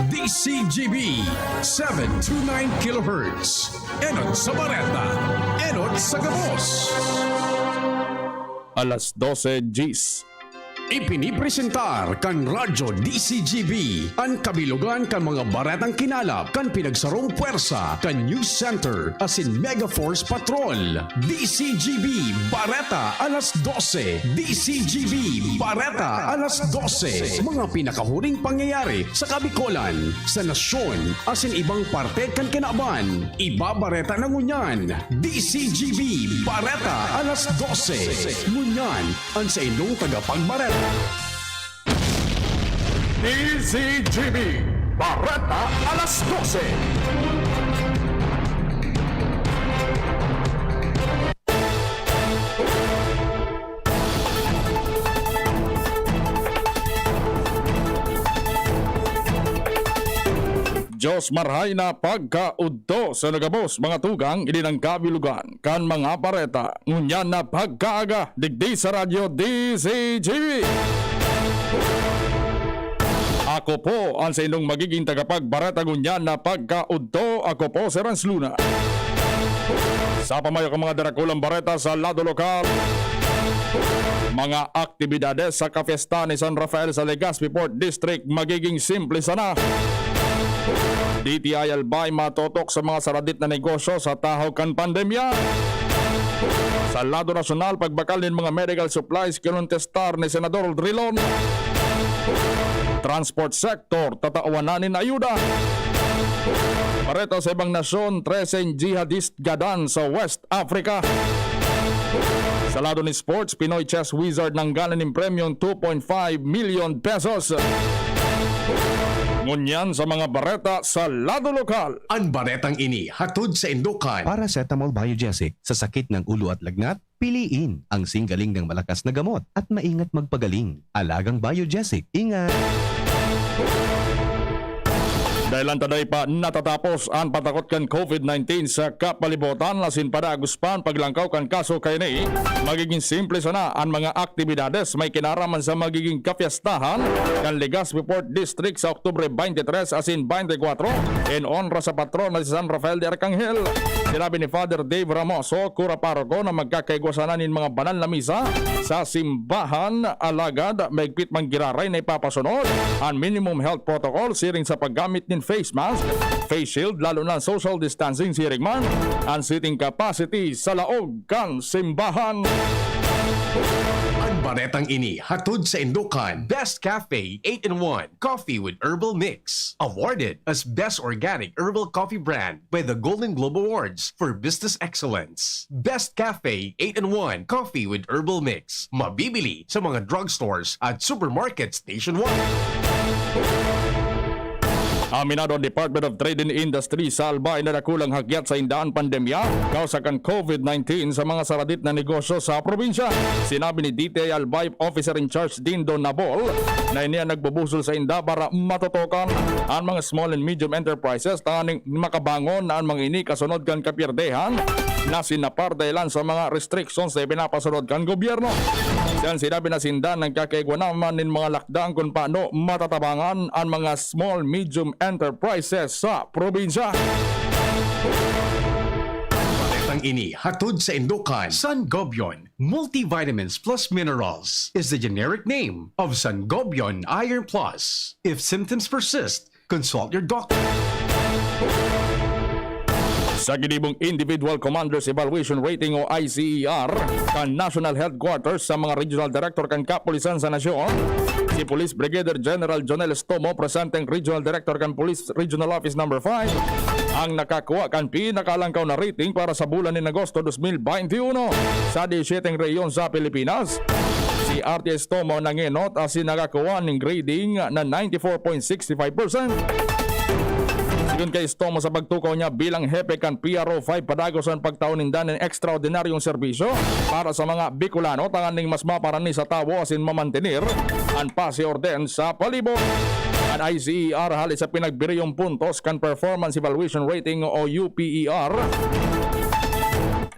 DZGB 729 kHz. Enot sa Bareta, Enot sa Gabos. Alas 12 Gs. Ipinipresentar kan Radyo DZGB ang kabilugan kan mga baretang kinalap kan pinagsarong puwersa kan News Center asin Mega Force Patrol. DZGB Bareta alas 12. DZGB Bareta alas 12. Mga pinakahuring pangyayari sa Kabikolan, sa nasyon asin ibang parte kan kinaban. Ibabareta na ngunyan. DZGB Bareta alas 12. Ngunyan ang sa inyong tagapagbareta. DZGB Bareta alas 12. Diyos marhay na pagkaudto sa nagabos mga tugang ininang kabilugan kan mga bareta ngunyan na pagkaaga digdi sa radyo DZGB. Ako po ang sa inyong magiging tagapagbareta ngunyan na pagkaudto. Ako po si Renz Luna. Sa pamayo ng mga darakulang bareta sa lado lokal, mga aktibidades sa Kafiesta ni San Rafael sa Legazpi Port District magiging simple sana. DTI Albay matotok sa mga saradit na negosyo sa tahog kan pandemya. Sa lado nasyonal, pagbakal din mga medical supplies kinuntestar ni Senador Drilon. Transport sector, tataawanan na ayuda. Pareto sa ibang nasyon, 13 jihadist gadan sa West Africa. Sa lado ni sports, Pinoy Chess Wizard nanggalan ng premium 2.5 million pesos. Ngunyan sa mga bareta sa lado lokal. Ang baretang ini hatod sa Indukan. Paracetamol Biogesic sa sakit ng ulo at lagnat, piliin ang singgaling ng malakas na gamot at maingat magpagaling. Alagang Biogesic, ingat! Dahil ang taday pa natatapos ang patakot kan COVID-19 sa kapalibutan, lasin para aguspan paglangkaw kan kaso kay ni, magiging simple sana ang mga aktibidades may kinaraman sa magiging kapiestahan kan Legazpi Port District sa Oktubre 23 asin 24 in honra sa patron na si San Rafael de Arcangel. Sinabi ni Father Dave Ramoso, kura paroko, na magkakaigwasanan ng mga banal na misa sa simbahan, alagad maigpit manggiraray na ipapasunod ang minimum health protocol siring sa paggamit ni face mask, face shield, lalo na social distancing siring man, ang seating capacity sa laog kan simbahan. Ang baretang ini hatod sa Indukan. Best Cafe 8-in-1 Coffee with Herbal Mix. Awarded as Best Organic Herbal Coffee Brand by the Golden Globe Awards for Business Excellence. Best Cafe 8-in-1 Coffee with Herbal Mix. Mabibili sa mga drugstores at supermarkets nationwide. Aminado ang Department of Trade and Industry sa Albay na nakulang hagyat sa indaan pandemya kausa kan COVID-19 sa mga saradit na negosyo sa probinsya. Sinabi ni DTI Albay Officer in Charge Dindo Nabol na iniya nagbubusol sa inda para matotokan ang mga small and medium enterprises taning makabangon na ang mga ini kasunod kan kapirdehan na sinapar dahilan sa mga restrictions na pinapasunod kan gobyerno. Siyan sinabi na sindan nagkakaigwa naman ng mga lakdang kung paano matatabangan ang mga small medium enterprises sa probinsya. Baretang ini hatod sa Indukan. Sangobion Multivitamins Plus Minerals is the generic name of Sangobion Iron Plus. If symptoms persist, consult your doctor. Sa ginibong Individual Commanders Evaluation Rating o ICER kan National Headquarters sa mga Regional Director kan Kapulisan sa Nasyon, si Police Brigadier General Jonel Estomo, presenteng Regional Director kan Police Regional Office No. 5, ang nakakuha kan pinakalangkaw na rating para sa bulan ni Agosto 2021 sa 17 reyon sa Pilipinas. Si RT Estomo nanginot as nakakuha ng grading na 94.65%. Sigun kay Estomo sa pagtukaw niya bilang hepe kan PRO 5 padagos ang pagtaunindan ng ekstraordinaryong serbisyo para sa mga Bicolano tanganing mas maparani sa tawo asin mamantenir ang pasi orden sa palibot. Ang ICER halit sa pinagbiriyong puntos kan Performance Evaluation Rating o UPER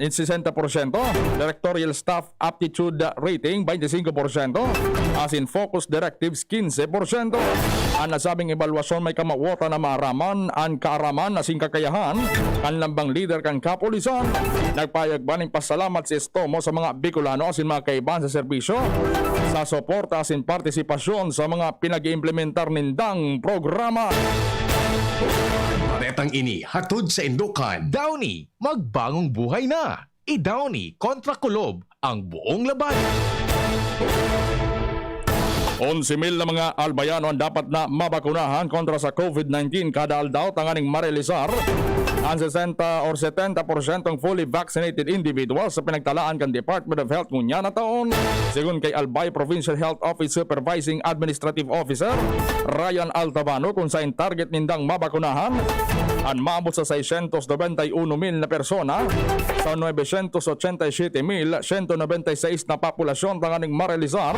it's 60%, Directorial Staff Aptitude Rating 25%, as in Focus Directives 15%, Ang nasabing ebalwasyon may kamawota na maaraman ang kaaraman na sing kakayahan kan lambang leader kan kapulisan. Nagpayag ba ng pasalamat si Estomo sa mga Bicolano asin mga kaibahan sa serbisyo sa suporta asin partisipasyon sa mga pinag-iimplementar nindang programa. Baretang ini hatod sa Indukan. Downy, magbagong buhay na. I-Downy kontra kulob ang buong laban. 11,000 na mga albayano ang dapat na mabakunahan kontra sa COVID-19 kada aldaw tanganing marealisar ang 60 or 70% ng fully vaccinated individuals sa pinagtalaan kan Department of Health ngunya na taon. Sigun kay Albay Provincial Health Office Supervising Administrative Officer Ryan Altabano kung saan target nindang mabakunahan ang maabot sa 691,000 na persona sa 987,196 na populasyon tanganing marealisar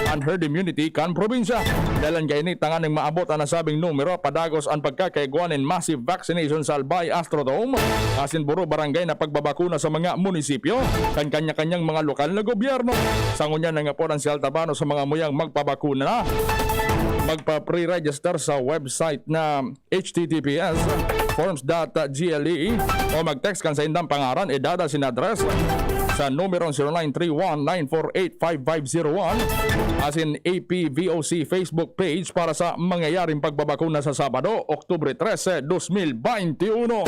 ang herd immunity kan probinsya. Dalan kay ni tanganing maabot ang nasabing numero padagos ang pagkakaiguan in massive vaccination sa Albay Astrodome asin buro barangay na pagbabakuna sa mga munisipyo kan kanya-kanyang mga lokal na gobyerno. Sangunya na nga po ang si Altabano sa mga muyang magpabakuna na magpa-pre-register sa website na https forms.gle o mag-text kan sa indang pangaran edada sin address sa numero 0931-948-5501 as in APVOC Facebook page para sa mangyayaring pagbabakuna sa Sabado, Oktubre 13, 2021.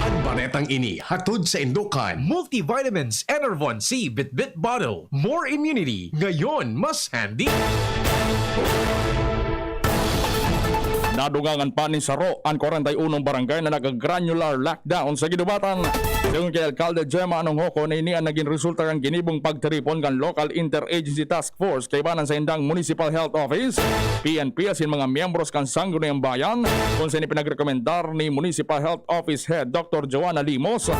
Ang baretang ini hatod sa Indukan. Multivitamins Enervon C Bit-Bit Bottle. More immunity. Ngayon, mas handy. Nadugangan pa ni Saro ang 41 barangay na nag-granular lockdown sa Ginubatan. Yung kay Alcalde Gemma Anonghoko na ini ang naging resulta ng ginibong pagtiripon ng Local Interagency Task Force kay banan sa indang Municipal Health Office, PNP asin mga miyembros kan Sangguniang Bayan kung saan ipinagrekomendar ni Municipal Health Office Head Dr. Joanna Limos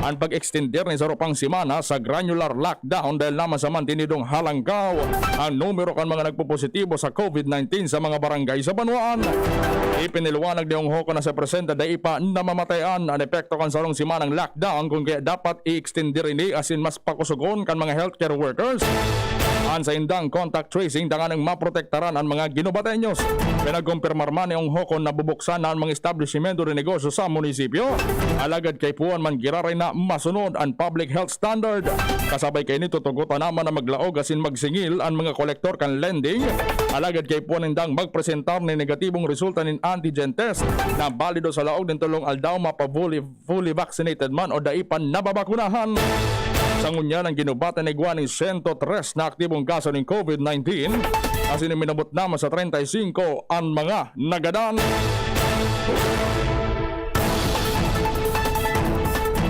ang pag-extender ni Saro pang simana sa granular lockdown dahil naman sa mantinidong halanggaw ang numero kan mga nagpupositibo sa COVID-19 sa mga barangay sa Banwaan. Ipiniliwanag ni Onghoko na sa presenta dahil pa namamatayan ang epekto kan sarong simanang lockdown kung kaya dapat i-extender ini asin mas pakusugon kan mga healthcare workers an sa indang contact tracing danganang maprotektaran ang mga ginubatenyos. Pinagkumpirmar man ni Onghoko na bubuksan na ang mga establishmento rin negosyo sa munisipyo alagad kay puan man giraray na masunod ang public health standard. Kasabay kay nito tugutan naman na maglaog asin magsingil ang mga kolektor kan lending alagad kay puan indang magpresentar ni negatibong resulta nin antigen test na balido sa laog ng tulong aldaw fully vaccinated man o daipan nababakunahan. Sangunya ng ginubatan ni Guaning 103 na aktibong kaso ng COVID-19 kasi minabot naman sa 35 ang mga nagadan.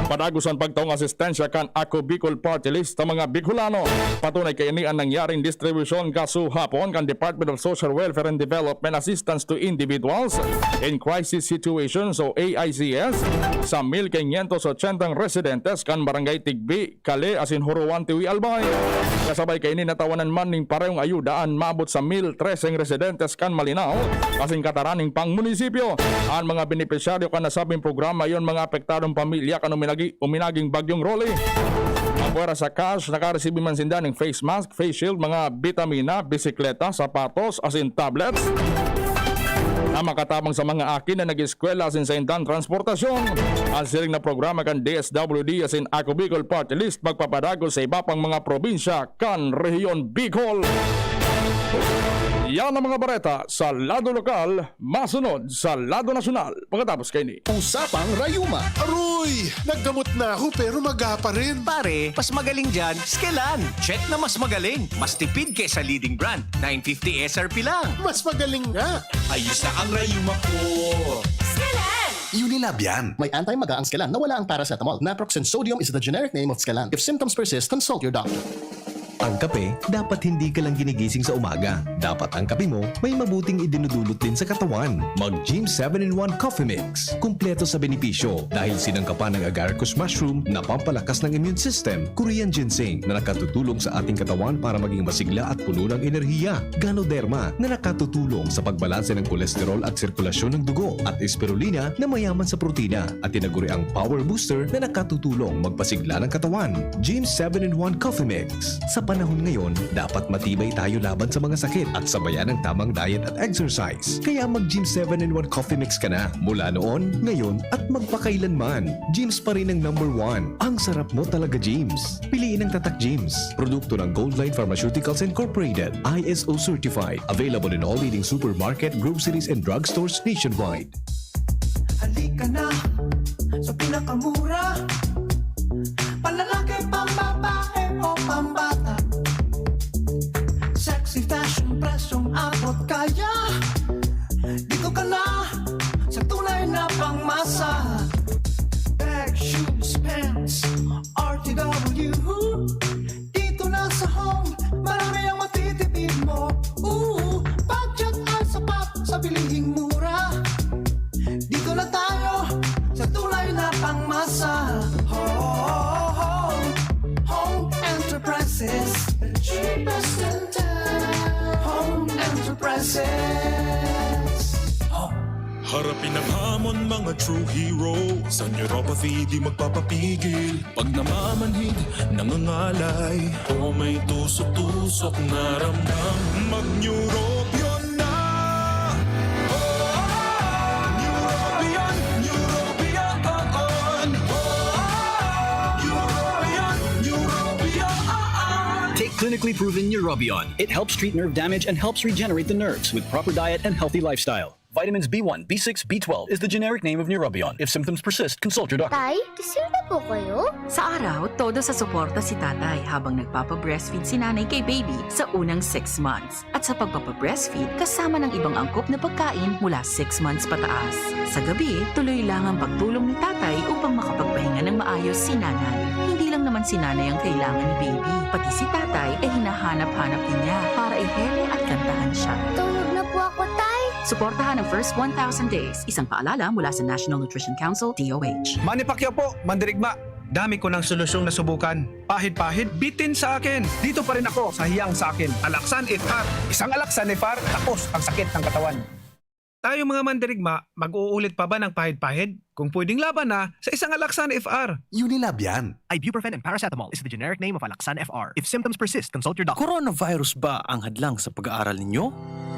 Padagos ang pagtaong asistensya kan Ako Bicol Party List sa mga Bicolano. Patunay kay ini ang nangyaring distribusyon kaso hapon kan Department of Social Welfare and Development Assistance to Individuals in Crisis Situations o AICS sa 1,580 residentes kan Barangay Tigbi, Kale asin Huruan, Tiwi, Albay. Kasabay kay ini natawanan man ning parehong ayudaan maabot sa 1,013 residentes kan Malinaw asin kataraning pang munisipyo. Ang mga benepisyaryo kan nasabing programa yon mga apektadong pamilya kan uminaging bagyong Rolly. Ang pwera sa cash, nakareceive man sinda ng face mask, face shield, mga vitamina, bisikleta, sapatos, asin tablets na makatabang sa mga akin na nag-eskwela asin sa indang transportasyon. Ang siring na programa kan DSWD asin Ako Bicol Party List magpapadagos sa iba pang mga probinsya kan Rehiyon Bicol. Yan ang mga bareta sa lado lokal, masunod sa lado nasyonal. Pagkatapos kay ni Usapang Rayuma. Aroy! Naggamot na ako pero maga pa rin. Pare, mas magaling dyan, Skelan. Check na mas magaling. Mas tipid kaysa leading brand. 950 SRP lang. Mas magaling nga. Ayos na ang Rayuma ko. Unilab yan. May anti-maga ang Skelan na wala ang paracetamol. Naproxen sodium is the generic name of Skelan. If symptoms persist, consult your doctor. Ang kape, dapat hindi ka lang ginigising sa umaga. Dapat ang kape mo may mabuting idinudulot din sa katawan. Mag-Gym 7-in-1 Coffee Mix. Kumpleto sa benepisyo dahil sinangkapan ng agaricus mushroom na pampalakas ng immune system, Korean ginseng na nakatutulong sa ating katawan para maging masigla at puno ng enerhiya, Ganoderma na nakatutulong sa pagbalanse ng kolesterol at sirkulasyon ng dugo, at spirulina na mayaman sa protina at tinaguri ang Power Booster na nakatutulong magpasigla ng katawan. Gym 7-in-1 Coffee Mix. Sa panahon ngayon, dapat matibay tayo laban sa mga sakit at sabayan ng tamang diet at exercise. Kaya mag-Gym 7-in-1 Coffee Mix ka na. Mula noon, ngayon at magpakailanman. Gyms pa rin ang number 1. Ang sarap mo talaga, Gyms. Piliin ang Tatak Gyms. Produkto ng Goldline Pharmaceuticals Incorporated. ISO certified. Available in all leading supermarket, groceries, and drugstores nationwide. Halika na sa pinakamura, panlalaki, pambabae o pambata. Sexy fashion, presyong abot kaya. Dito ka na sa tunay na pangmasa. Bag, shoes, pants, RTW. Dito na sa home, marami ang matitipid mo. Budget ay sapat sa bilihing mura. Dito na tayo sa tunay na pangmasa. Home Enterprises, the cheapest in town. Home Enterprises. Harapin ang hamon, mga true hero. Sa neuropathy di magpapapigil. Pag namamanhid, nangangalay, o may tusok-tusok na ramdam, mag-neurobion na. Neurobion, neurobion on. Neurobion. Take clinically proven Neurobion. It helps treat nerve damage and helps regenerate the nerves with proper diet and healthy lifestyle. Vitamins B1, B6, B12 is the generic name of Neurobion. If symptoms persist, consult your doctor. Tay, kasal na po kayo? Sa araw, todo sa suporta si tatay habang nagpapa-breastfeed si nanay kay baby sa unang 6 months. At sa pagpapa-breastfeed, kasama ng ibang angkop na pagkain mula 6 months pataas. Sa gabi, tuloy lang ang pagtulong ni tatay upang makapagpahinga ng maayos si nanay. Hindi lang naman si nanay ang kailangan ni baby, pati si tatay ay hinahanap-hanap din niya para ihele at kantahan siya. Tulog na po ako, Tay. Suportahan ang first 1,000 days. Isang paalala mula sa National Nutrition Council, DOH. Manny Pacquiao po, Mandirigma. Dami ko ng solusyong nasubukan. Pahid-pahid, bitin sa akin. Dito pa rin ako sa hiyang sa akin. Alaksan FR. Isang Alaksan FR, tapos ang sakit ng katawan. Tayo mga Mandirigma, mag-uulit pa ba ng pahid-pahid? Kung pwedeng laban na sa isang Alaksan FR. Unilab yan. Ibuprofen and paracetamol is the generic name of Alaksan FR. If symptoms persist, consult your doctor. Coronavirus ba ang hadlang sa pag-aaral ninyo?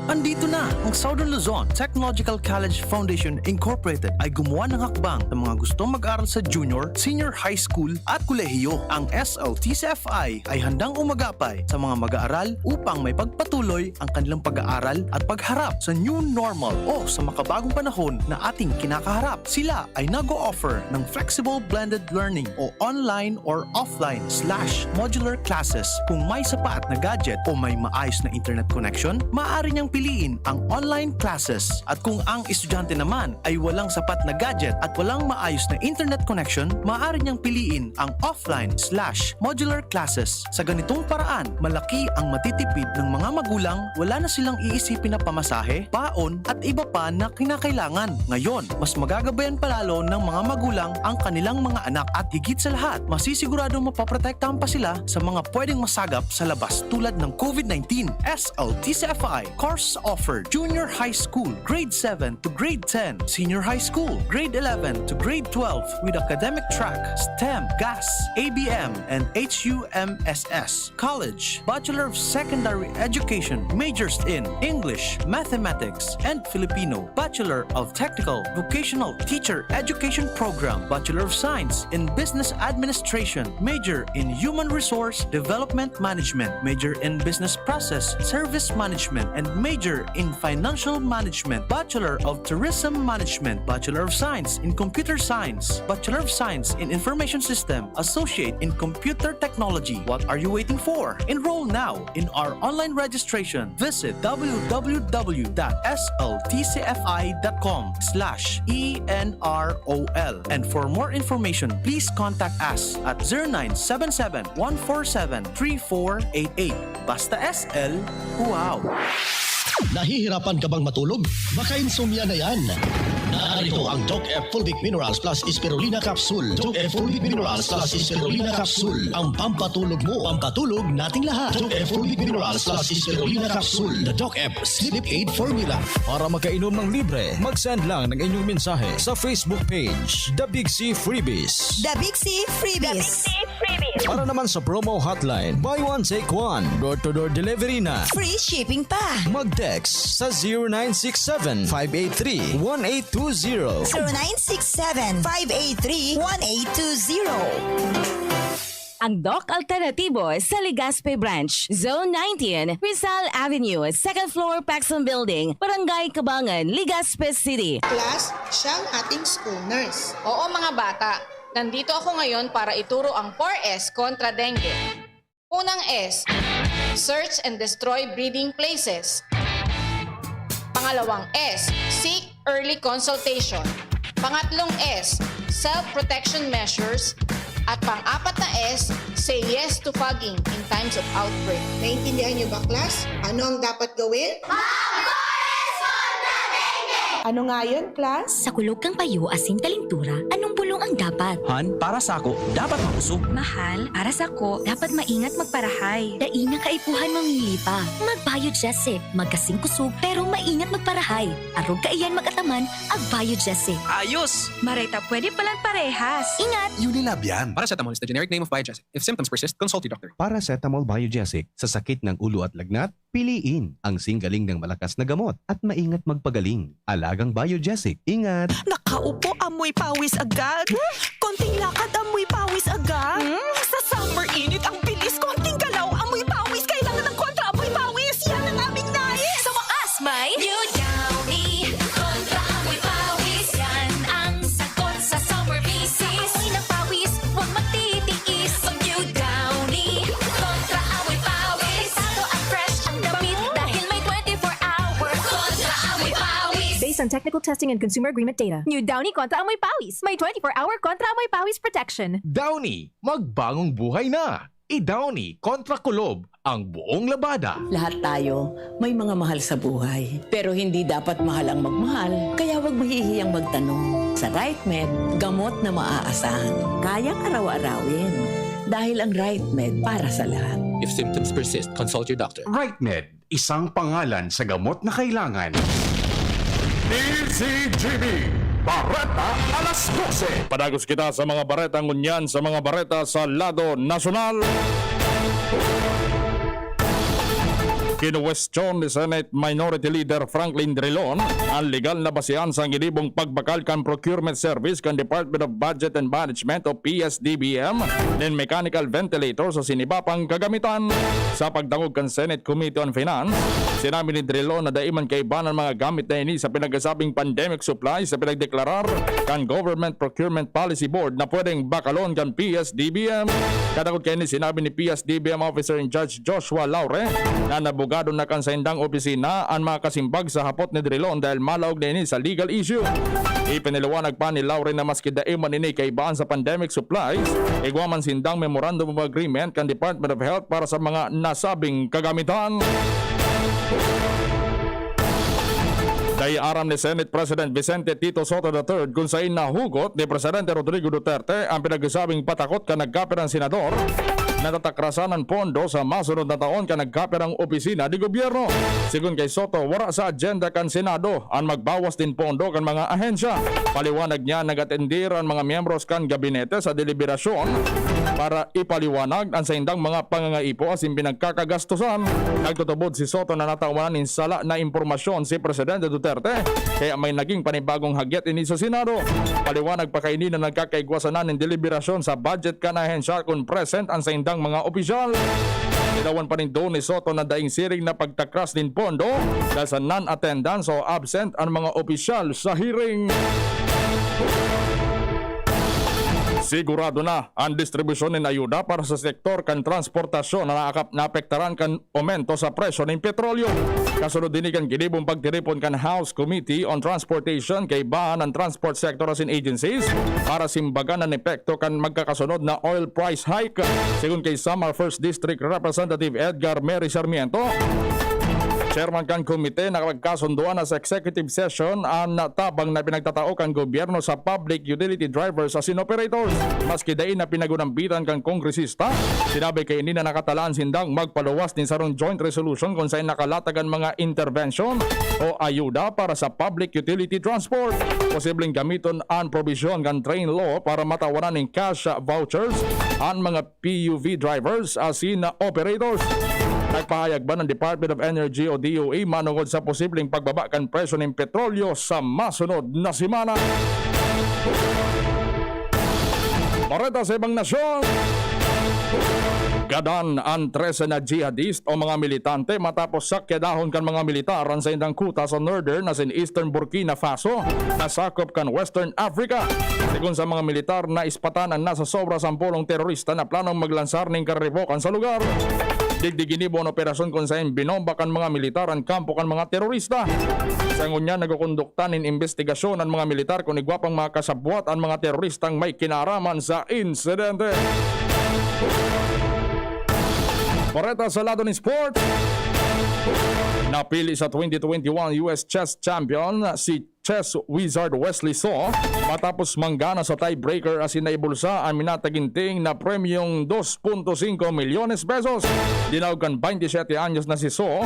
Andito na ang Southern Luzon Technological College Foundation Incorporated ay gumawa ng hakbang sa mga gustong mag-aral sa junior, senior high school at kolehiyo. Ang SLTCFI ay handang umagapay sa mga mag-aaral upang may pagpatuloy ang kanilang pag-aaral at pagharap sa new normal o sa makabagong panahon na ating kinakaharap. Sila ay nag-o-offer ng flexible blended learning o online or offline/modular classes. Kung may sapat na gadget o may maayos na internet connection, maaari niyang piliin ang online classes. At kung ang estudyante naman ay walang sapat na gadget at walang maayos na internet connection, maaari niyang piliin ang offline/modular classes. Sa ganitong paraan, malaki ang matitipid ng mga magulang, wala na silang iisipin na pamasahe, baon at iba pa na kinakailangan. Ngayon, mas magagabayan palalo ng mga magulang ang kanilang mga anak at higit sa lahat, masisiguradong mapaprotektahan pa sila sa mga pwedeng masagap sa labas tulad ng COVID-19. SLTCFI course offered junior high school, grade 7 to grade 10, senior high school, grade 11 to grade 12 with academic track, STEM, GAS, ABM, and HUMSS. College, Bachelor of Secondary Education, majors in English, Mathematics, and Filipino, Bachelor of Technical Vocational Teacher Education Program, Bachelor of Science in Business Administration, major in Human Resource Development Management, major in Business Process Service Management, and major in Financial Management, Bachelor of Tourism Management, Bachelor of Science in Computer Science, Bachelor of Science in Information System, Associate in Computer Technology. What are you waiting for? Enroll now in our online registration. Visit www.sltcfi.com/ENROL. And for more information, please contact us at 0977-147-3488. Basta SL, wow! Nahihirapan ka bang matulog? Baka insomnia na yan. Narito ang Doc F Fulvic Minerals plus Spirulina Capsule. Doc F Fulvic Minerals plus Spirulina Capsule. Ang pampatulog mo, pampatulog nating lahat. Doc F Fulvic Minerals plus Spirulina Capsule. The Doc F Sleep Aid Formula. Para makainom ng libre, mag-send lang ng inyong mensahe sa Facebook page, The Big C Freebies. The Big C Freebies. Para naman sa promo hotline, buy one take one, door-to-door delivery na. Free shipping pa. Mag-text sa 0967-583-1820. 0967-583-1820. Ang Doc Alternatibo sa Legazpi Branch, Zone 19, Rizal Avenue, 2nd floor, Paxson Building, Barangay Cabangan, Legazpi City. Class, siya ang ating school nurse. Oo mga bata, nandito ako ngayon para ituro ang 4S kontra dengue. Unang S, search and destroy breeding places. Pangalawang S, seek early consultation. Pangatlong S, self-protection measures. At pang-apat na S, say yes to fogging in times of outbreak. Naintindihan niyo ba, class? Ano ang dapat gawin? Ano nga yun, class? Sa kulog kang payo asin kalintura, anong bulong ang dapat? Han, para sa ako, dapat makusog. Mahal, para sa ko, dapat maingat magparahay. Daina kaipuhan mamili pa. Mag-Biogesic, magkasing kusog, pero maingat magparahay. Arog kaiyan magataman, ang Biogesic. Ayos! Mareta, pwede palang parehas. Ingat! Unilab yan. Paracetamol is the generic name of Biogesic. If symptoms persist, consult your doctor. Paracetamol Biogesic. Sa sakit ng ulo at lagnat, piliin ang singgaling ng malakas na gamot at maingat magpagaling. Alagang Biogesic. Ingat! Nakaupo, amoy pawis agad. Konting lakad, amoy pawis agad. Sa summer init, ang bilis. Konting galaw, amoy pawis. Kailangan ng kontra amoy pawis. Yan ang aming nais. Sa wakas, may New Downy. Kontra amoy pawis. Yan ang sagot sa summer bisis. Amoy ng pawis, huwag magtitiis. Ang New Downy. Kontra amoy pawis. Sado at fresh ang damit dahil may 24 hours. Kontra amoy pawis. Based on technical testing and consumer agreement data, New Downy Kontra Amoy Pawis. May 24-hour Kontra Amoy Pawis protection. Downy, magbagong buhay na. I-Downy kontra kulob ang buong labada. Lahat tayo may mga mahal sa buhay. Pero hindi dapat mahal ang magmahal. Kaya huwag mahihiyang magtanong. Sa RightMed, gamot na maaasahan. Kayang araw-arawin. Dahil ang RightMed para sa lahat. If symptoms persist, consult your doctor. RightMed, isang pangalan sa gamot na kailangan. DZGB, Bareta alas 12. Padagos kita sa mga Bareta ngunyan sa mga Bareta sa lado nasyonal. Kinuwestiyon ni Senate Minority Leader Franklin Drilon ang legal na basihan sa ginibong pagbakal kan procurement service kan Department of Budget and Management o PSDBM ng mechanical ventilator sa sinibapang kagamitan. Sa pagdangog kan Senate Committee on Finance, sinabi ni Drilon na daiman kaiban ang mga gamit na ini sa pinagsabing pandemic supplies sa pinagdeklarar kan Government Procurement Policy Board na pwedeng bakalon kan PSDBM. Kadagod kayo ni sinabi ni PSDBM Officer in Charge Joshua Laure na nabugado na kan sa indang opisina ang mga kasimbag sa hapot ni Drilon dahil malaog na ini sa legal issue. Ipiniliwanag pa ni Laure na maski daiman ini kaibaan sa pandemic supplies, igwaman sindang memorandum of agreement kan Department of Health para sa mga nasabing kagamitan. Dahil aram ni Senate President Vicente Tito Soto III kung saan nahugot ni Presidente Rodrigo Duterte ang pinagsabing patakot ka nagkapirang senador natatakrasan ang pondo sa masunod na taon ka nagkapirang opisina di gobyerno. Sigun kay Soto, wala sa agenda kan Senado ang magbawas din pondo kan mga ahensya. Paliwanag niya nag-atendir ang mga miyembros kan gabinete sa deliberasyon para ipaliwanag ang sa indang mga pangangaipo asin pinagkakagastusan. Nagtutubod si Soto na natawanan ng sala na impormasyon si Presidente Duterte kaya may naging panibagong hagyat ini sa Senado. Paliwanag pa kainin na nagkakaigwasanan ng deliberasyon sa budget kan ahensya kung present ang sa indang mga opisyal. Nilawan pa rin doon ni Soto na daing siring na pagtakras din pondo dahil sa non-attendance o absent ang mga opisyal sa hearing. Sigurado na ang distribusyon ng ayuda para sa sektor kan transportasyon na naapektaran kan aumento sa presyo ng petrolyo. Kasunod din kan ginibong pagtiripon kan House Committee on Transportation kay bahan ng transport sector as in agencies para simbagan ang epekto kan magkakasunod na oil price hike. Sigun kay Samar 1st District Representative Edgar Mary Sarmiento, Chairman kan komite nakapagkasunduan na sa executive session ang tabang na pinagtatao kan gobyerno sa public utility drivers as in operators. Maski dain na pinagunambitan kan kongresista, sinabi kay ini na nakatalaan sindang magpaluwas din sa joint resolution kung saan nakalatagan mga intervention o ayuda para sa public utility transport. Posibleng gamiton ang provision kan train law para matawanan ng cash vouchers ang mga PUV drivers as in operators. Nagpahayag ba ng Department of Energy o DOE manungod sa posibleng pagbaba kan presyo ng petrolyo sa masunod na semana? Bareta sa ibang nasyon. Gadan ang 13 na jihadist o mga militante matapos sakyadahon kan mga militaran sa indang kuta sa northern as in eastern Burkina Faso na sakop kan Western Africa. Sigun sa mga militar na ispatanan na sa sobra 10 terorista na planong maglansar ng karibokan sa lugar. Digdiginibo ang operasyon kung saan binomba kan mga militar ang kampo kan mga terorista. Sa ngunya nagkukondukta ng investigasyon ang mga militar kung igwapang mga kasabwat ang mga teroristang may kinaraman sa insidente. Bareta sa lado ng sports. Napili sa 2021 US Chess Champion si Chess Wizard Wesley So matapos manggana sa tiebreaker as inaibulsa ang minataginting na premyong 2.5 milyones pesos. Dinawag kan 27 anyos na si So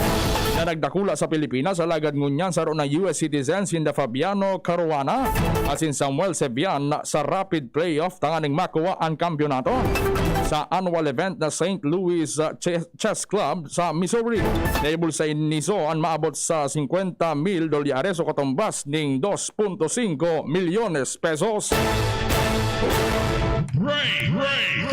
na nagdakula sa Pilipinas sa lagad ngunyan sa na US citizen sinda Fabiano Caruana as in Samuel Sebian sa rapid playoff tanganing makuha ang kampyonato sa annual event na St. Louis Chess Club sa Missouri. Naibulsa ni So ang maabot sa $50,000 o katumbas ning 2.5 milyones pesos. Breakthrough!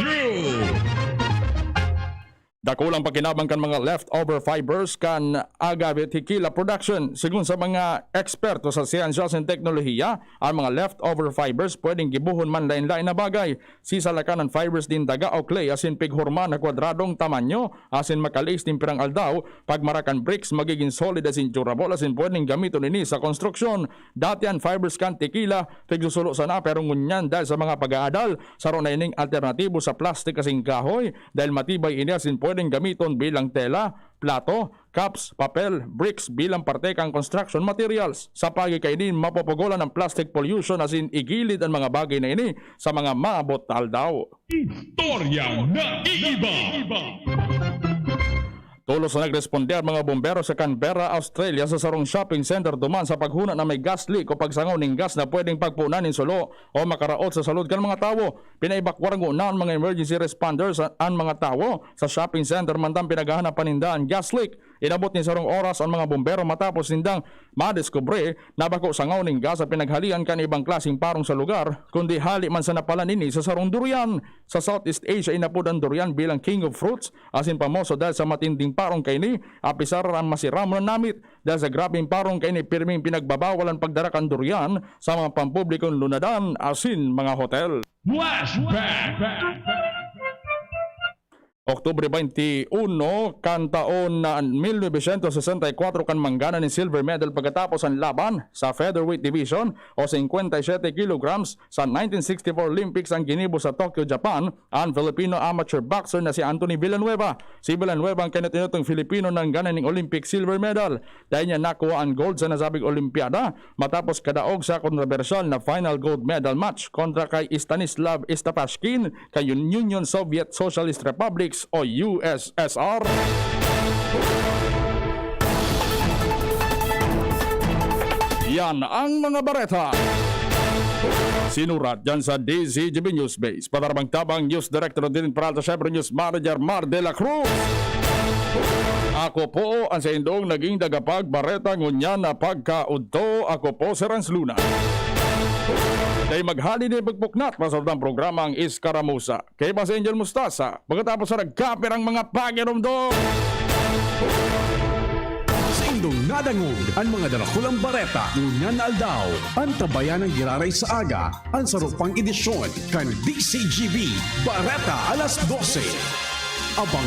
Dakulang pakinabang kan mga leftover fibers kan agave tequila production. Sigun sa mga eksperto sa siyensya at teknolohiya, ang mga leftover fibers pwedeng gibuhon man lain-lain na bagay. Sisalakan ng fibers din daga o clay asin pighurma na kwadradong tamanyo asin makalis din pirang aldaw. Pag marakan bricks magiging solid asin durable asin pwedeng gamiton ini sa konstruksyon. Dati ang fibers kan tequila pigsusulo sana pero ngunyan dahil sa mga pag-aadal saron na ining alternatibo sa plastic kasing kahoy dahil matibay ini asin pwedeng gamiton bilang tela, plato, cups, papel, bricks bilang parte kang construction materials. Sa pagkakainin, mapopogolan ng plastic pollution asin igilid ang mga bagay na ini sa mga maabot aldaw. Istorya na iiba! Tulos na nagresponde ang mga bombero sa Canberra, Australia sa sarong shopping center duman sa paghuna na may gas leak o pagsangaw ng gas na pwedeng pagpunan ng sulo o makaraot sa salud kan mga tawo. Pinaibakwar ng una ang mga emergency responders ang mga tawo sa shopping center mandang pinaghahanap paninda ang gas leak. Inabot ni sarong oras ang mga bombero matapos nindang madiskubre na bako sangaw ng gas at pinaghalian kan ibang klaseng parong sa lugar kundi hali man sa napalan ini sa sarong durian. Sa Southeast Asia inapod ang durian bilang king of fruits asin pamoso dahil sa matinding parong kaini apisar ang masiram na namit dahil sa grabing parong kaini pirming pinagbabawalan pagdarakan durian sa mga pampublikong lunadan asin mga hotel. Flashback! Oktubre 21 kan taon na 1964 kan manggana ni silver medal pagkatapos ang laban sa featherweight division o 57 kilograms sa 1964 Olympics ang ginibo sa Tokyo, Japan ang Filipino amateur boxer na si Anthony Villanueva. Si Villanueva ang kanitinutong Filipino ng gana ng Olympic silver medal dahil niya nakuha ang gold sa nasabing Olympiada matapos kadaog sa kontrobersyal na final gold medal match kontra kay Stanislav Istapashkin kay Union Soviet Socialist Republics o USSR. Yan ang mga bareta. Sinurat dyan sa DZGB News Base. Patarabang-tabang News Director din Peralta Syempre News Manager Mar de la Cruz. Ako po ang sa indong naging dagapag bareta ngunyan na pagkaudto. Ako po si Renz Luna. Dahil maghali ni pagpuknat masarap programa ang Iskaramusa. Kay Bas Angel Mustasa. Pagkatapos sa nagkapir ang mga pagirumdong. Sa indong nadangog ang mga dalakulang bareta ngunyan na aldaw. Ang tabayan ng giraray sa aga. Ang sarupang edisyon kan DCGB Bareta alas 12. Abang